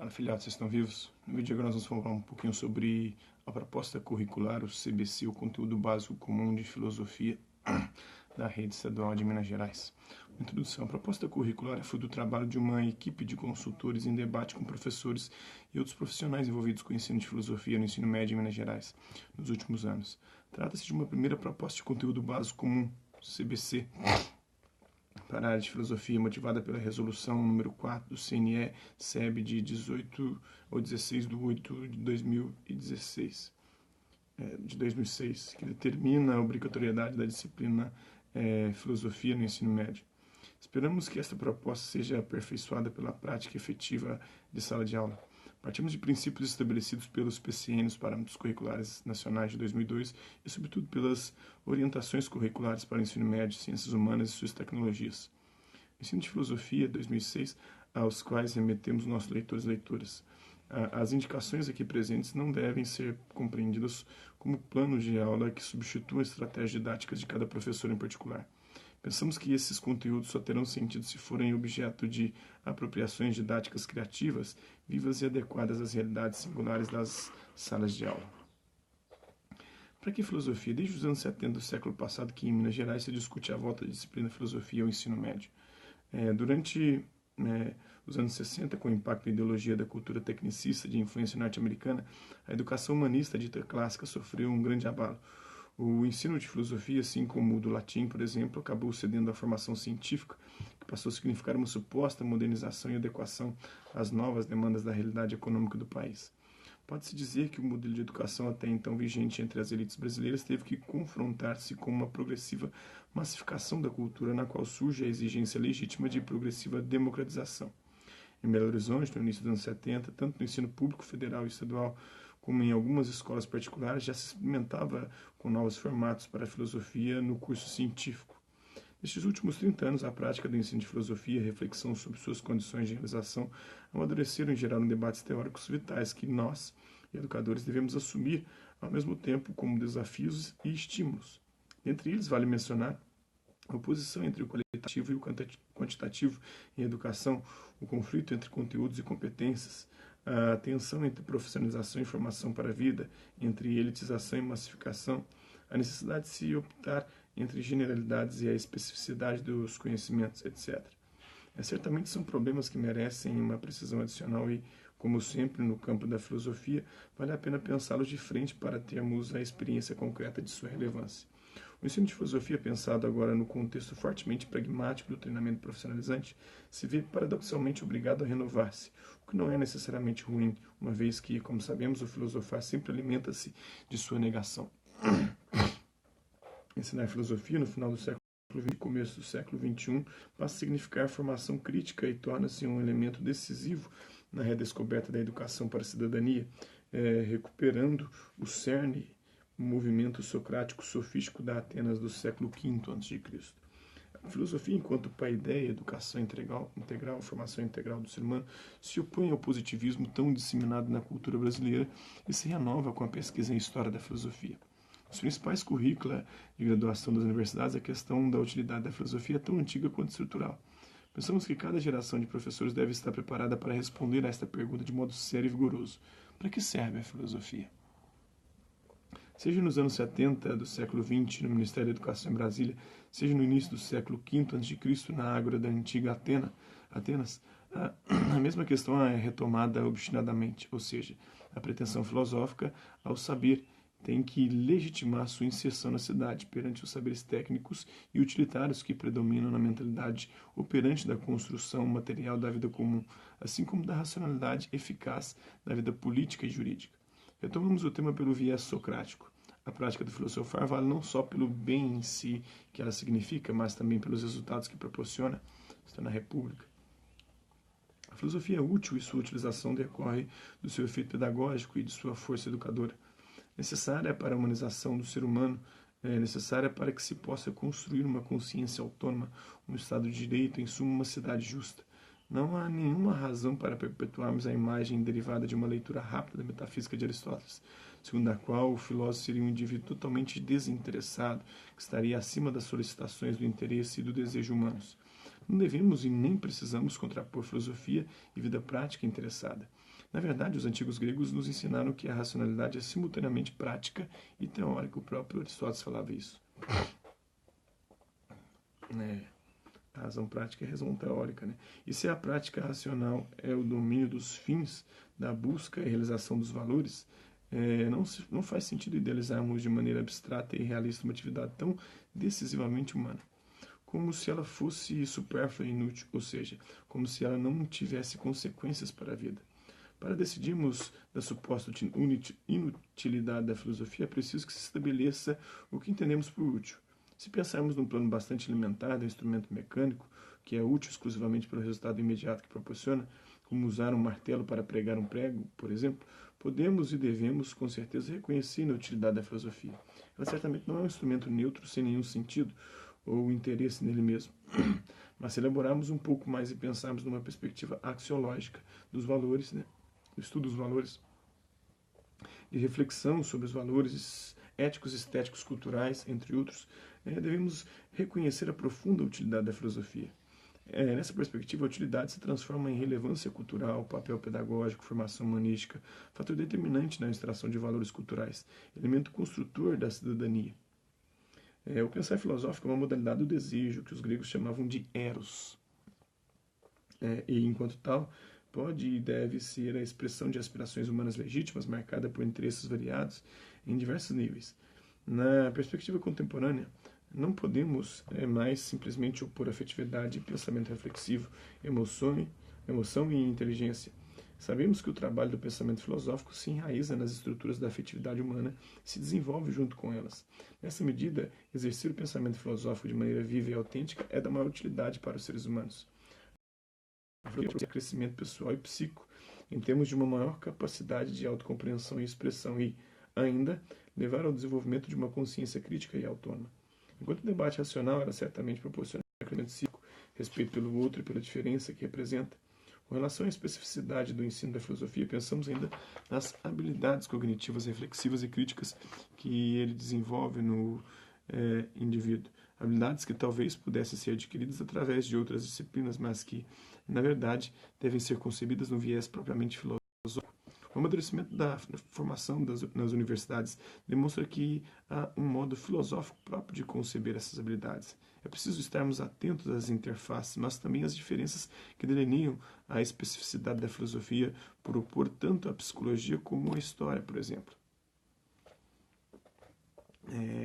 Fala, filhotes, vocês estão vivos? No vídeo agora nós vamos falar um pouquinho sobre a proposta curricular, o CBC, o Conteúdo Básico Comum de Filosofia da Rede Estadual de Minas Gerais. Introdução. A proposta curricular é fruto do trabalho de uma equipe de consultores em debate com professores e outros profissionais envolvidos com o ensino de filosofia no ensino médio em Minas Gerais nos últimos anos. Trata-se de uma primeira proposta de conteúdo básico comum, CBC, para a área de filosofia, motivada pela resolução número 4 do CNE-CEB de 18 ou 16 de 8 de 2016, de 2006, que determina a obrigatoriedade da disciplina filosofia no ensino médio. Esperamos que esta proposta seja aperfeiçoada pela prática efetiva de sala de aula. Partimos de princípios estabelecidos pelos PCN, os Parâmetros Curriculares Nacionais de 2002, e sobretudo pelas orientações curriculares para o ensino médio, ciências humanas e suas tecnologias. O ensino de filosofia, 2006, aos quais remetemos nossos leitores e leitoras. As indicações aqui presentes não devem ser compreendidas como planos de aula que substituam as estratégias didáticas de cada professor em particular. Pensamos que esses conteúdos só terão sentido se forem objeto de apropriações didáticas criativas, vivas e adequadas às realidades singulares das salas de aula. Para que filosofia? Desde os anos 70 do século passado que em Minas Gerais se discute a volta da disciplina filosofia ao ensino médio. Durante os anos 60, com o impacto da ideologia da cultura tecnicista de influência norte-americana, a educação humanista dita clássica sofreu um grande abalo. O ensino de filosofia, assim como o do latim, por exemplo, acabou cedendo à formação científica, que passou a significar uma suposta modernização e adequação às novas demandas da realidade econômica do país. Pode-se dizer que o modelo de educação até então vigente entre as elites brasileiras teve que confrontar-se com uma progressiva massificação da cultura, na qual surge a exigência legítima de progressiva democratização. Em Belo Horizonte, no início dos anos 70, tanto no ensino público, federal e estadual, como em algumas escolas particulares, já se experimentava com novos formatos para a filosofia no curso científico. Nestes últimos 30 anos, a prática do ensino de filosofia e a reflexão sobre suas condições de realização amadureceram em geral em debates teóricos vitais que nós, educadores, devemos assumir ao mesmo tempo como desafios e estímulos. Entre eles, vale mencionar a oposição entre o qualitativo e o quantitativo em educação, o conflito entre conteúdos e competências, a tensão entre profissionalização e formação para a vida, entre elitização e massificação, a necessidade de se optar entre generalidades e a especificidade dos conhecimentos, etc. Certamente são problemas que merecem uma precisão adicional e, como sempre no campo da filosofia, vale a pena pensá-los de frente para termos a experiência concreta de sua relevância. O ensino de filosofia, pensado agora no contexto fortemente pragmático do treinamento profissionalizante, se vê paradoxalmente obrigado a renovar-se, o que não é necessariamente ruim, uma vez que, como sabemos, o filosofar sempre alimenta-se de sua negação. Ensinar filosofia no final do século XX e começo do século XXI passa a significar formação crítica e torna-se um elemento decisivo na redescoberta da educação para a cidadania, recuperando o cerne o movimento socrático sofístico da Atenas do século V a.C. A filosofia, enquanto paideia, educação integral, formação integral do ser humano, se opõe ao positivismo tão disseminado na cultura brasileira e se renova com a pesquisa em história da filosofia. Os principais currícula de graduação das universidades, a questão da utilidade da filosofia é tão antiga quanto estrutural. Pensamos que cada geração de professores deve estar preparada para responder a esta pergunta de modo sério e vigoroso. Para que serve a filosofia? Seja nos anos 70 do século XX, no Ministério da Educação em Brasília, seja no início do século V a.C., na ágora da antiga Atenas, a mesma questão é retomada obstinadamente, ou seja, a pretensão filosófica ao saber tem que legitimar sua inserção na cidade perante os saberes técnicos e utilitários que predominam na mentalidade operante da construção material da vida comum, assim como da racionalidade eficaz da vida política e jurídica. Retomamos o tema pelo viés socrático. A prática do filosofar vale não só pelo bem em si que ela significa, mas também pelos resultados que proporciona. Está na República. A filosofia é útil e sua utilização decorre do seu efeito pedagógico e de sua força educadora. Necessária para a humanização do ser humano, necessária para que se possa construir uma consciência autônoma, um Estado de Direito, em suma, uma cidade justa. Não há nenhuma razão para perpetuarmos a imagem derivada de uma leitura rápida da metafísica de Aristóteles, segundo a qual o filósofo seria um indivíduo totalmente desinteressado, que estaria acima das solicitações do interesse e do desejo humanos. Não devemos e nem precisamos contrapor filosofia e vida prática interessada. Na verdade, os antigos gregos nos ensinaram que a racionalidade é simultaneamente prática e teórica. O próprio Aristóteles falava isso. A razão prática é a razão teórica, né? E se a prática racional é o domínio dos fins, da busca e realização dos valores, não faz sentido idealizarmos de maneira abstrata e realista uma atividade tão decisivamente humana, como se ela fosse supérflua e inútil, ou seja, como se ela não tivesse consequências para a vida. Para decidirmos da suposta inutilidade da filosofia, é preciso que se estabeleça o que entendemos por útil. Se pensarmos num plano bastante elementar do instrumento mecânico, que é útil exclusivamente pelo resultado imediato que proporciona, como usar um martelo para pregar um prego, por exemplo, podemos e devemos, com certeza, reconhecer a utilidade da filosofia. Ela certamente não é um instrumento neutro sem nenhum sentido ou interesse nele mesmo. Mas se elaborarmos um pouco mais e pensarmos numa perspectiva axiológica dos valores, né? Do estudo dos valores, de reflexão sobre os valores éticos, estéticos, culturais, entre outros, devemos reconhecer a profunda utilidade da filosofia. Nessa perspectiva, a utilidade se transforma em relevância cultural, papel pedagógico, formação humanística, fator determinante na extração de valores culturais, elemento construtor da cidadania. O pensar filosófico é uma modalidade do desejo, que os gregos chamavam de eros. E, enquanto tal, pode e deve ser a expressão de aspirações humanas legítimas, marcada por interesses variados em diversos níveis. Na perspectiva contemporânea, não podemos mais simplesmente opor afetividade, pensamento reflexivo, emoção e inteligência. Sabemos que o trabalho do pensamento filosófico se enraiza nas estruturas da afetividade humana e se desenvolve junto com elas. Nessa medida, exercer o pensamento filosófico de maneira viva e autêntica é da maior utilidade para os seres humanos. Crescimento pessoal e psíquico, em termos de uma maior capacidade de autocompreensão e expressão e, ainda, levar ao desenvolvimento de uma consciência crítica e autônoma. Enquanto o debate racional ela certamente proporciona crescimento psíquico, respeito pelo outro e pela diferença que representa, com relação à especificidade do ensino da filosofia, pensamos ainda nas habilidades cognitivas, reflexivas e críticas que ele desenvolve no indivíduo. Habilidades que talvez pudessem ser adquiridas através de outras disciplinas, mas que, na verdade, devem ser concebidas no viés propriamente filosófico. O amadurecimento da formação nas universidades demonstra que há um modo filosófico próprio de conceber essas habilidades. É preciso estarmos atentos às interfaces, mas também às diferenças que delineiam a especificidade da filosofia por opor tanto a psicologia como a história, por exemplo.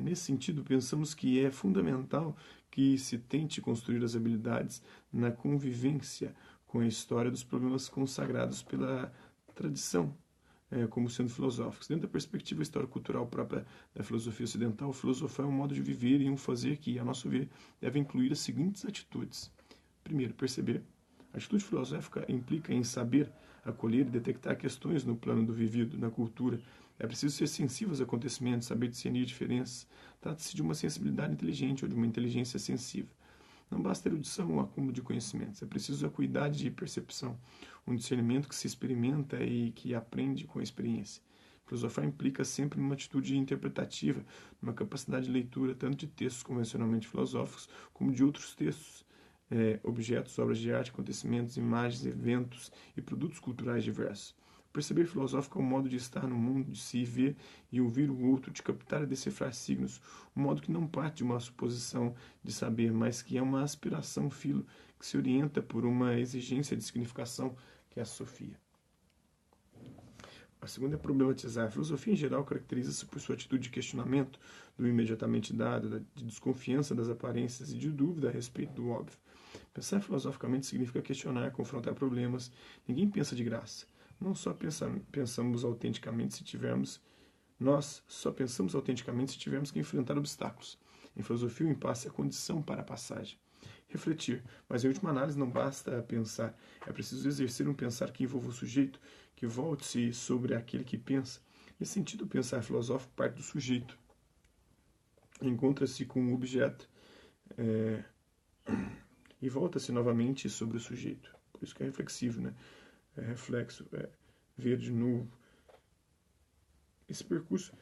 Nesse sentido, pensamos que é fundamental que se tente construir as habilidades na convivência com a história dos problemas consagrados pela tradição, como sendo filosóficos. Dentro da perspectiva histórico-cultural própria da filosofia ocidental, filosofar é um modo de viver e um fazer que, a nosso ver, deve incluir as seguintes atitudes. Primeiro, perceber. A atitude filosófica implica em saber, acolher e detectar questões no plano do vivido, na cultura. É preciso ser sensível aos acontecimentos, saber discernir diferenças. Trata-se de uma sensibilidade inteligente ou de uma inteligência sensível. Não basta erudição ou acúmulo de conhecimentos, é preciso acuidade de percepção, um discernimento que se experimenta e que aprende com a experiência. Filosofar implica sempre numa atitude interpretativa, numa capacidade de leitura tanto de textos convencionalmente filosóficos como de outros textos, objetos, obras de arte, acontecimentos, imagens, eventos e produtos culturais diversos. Perceber filosófico é um modo de estar no mundo, de se ver e ouvir o outro, de captar e decifrar signos, um modo que não parte de uma suposição de saber, mas que é uma aspiração filo, que se orienta por uma exigência de significação, que é a sofia. A segunda é problematizar. A filosofia, em geral, caracteriza-se por sua atitude de questionamento do imediatamente dado, de desconfiança das aparências e de dúvida a respeito do óbvio. Pensar filosoficamente significa questionar, confrontar problemas. Ninguém pensa de graça. Pensamos autenticamente se tivermos... Nós só pensamos autenticamente se tivermos que enfrentar obstáculos. Em filosofia, o impasse é a condição para a passagem. Refletir, mas em última análise não basta pensar, é preciso exercer um pensar que envolva o sujeito, que volte-se sobre aquele que pensa. Nesse sentido, o pensar filosófico parte do sujeito, encontra-se com o objeto e volta-se novamente sobre o sujeito. Por isso que é reflexivo, né? É reflexo, ver de novo. Esse percurso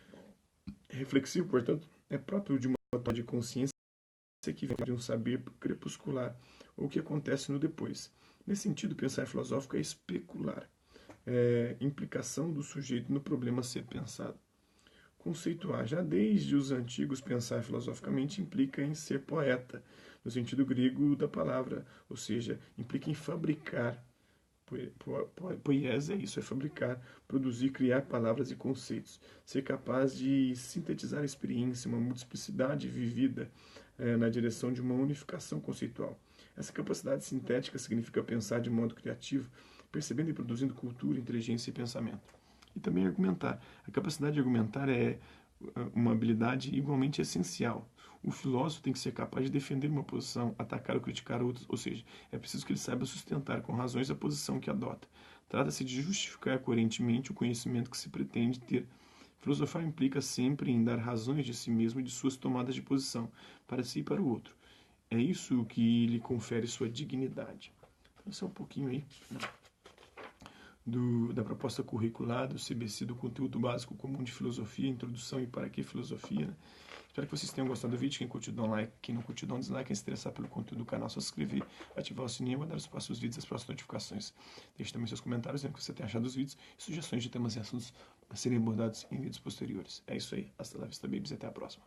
reflexivo, portanto, é próprio de uma toma de consciência que vem de um saber crepuscular, ou que acontece no depois. Nesse sentido, pensar filosófico é especular, implicação do sujeito no problema a ser pensado. Conceituar, já desde os antigos, pensar filosoficamente implica em ser poeta, no sentido grego da palavra, ou seja, implica em fabricar. Poiesia é isso, é fabricar, produzir, criar palavras e conceitos, ser capaz de sintetizar a experiência, uma multiplicidade vivida na direção de uma unificação conceitual. Essa capacidade sintética significa pensar de modo criativo, percebendo e produzindo cultura, inteligência e pensamento. E também argumentar. A capacidade de argumentar é uma habilidade igualmente essencial. O filósofo tem que ser capaz de defender uma posição, atacar ou criticar outros, ou seja, é preciso que ele saiba sustentar com razões a posição que adota. Trata-se de justificar coerentemente o conhecimento que se pretende ter. Filosofar implica sempre em dar razões de si mesmo e de suas tomadas de posição, para si e para o outro. É isso que lhe confere sua dignidade. Então, isso é um pouquinho aí, né, da proposta curricular do CBC, do conteúdo básico comum de filosofia, introdução e para que filosofia, né? Espero que vocês tenham gostado do vídeo. Quem curtiu, dá um like. Quem não curtiu, dá um dislike. Quem se interessar pelo conteúdo do canal, só se inscrever, ativar o sininho e aguardar os próximos vídeos e as próximas notificações. Deixe também seus comentários dizendo o que você tem achado dos vídeos e sugestões de temas e assuntos a serem abordados em vídeos posteriores. É isso aí. Hasta la vista, babies, e até a próxima.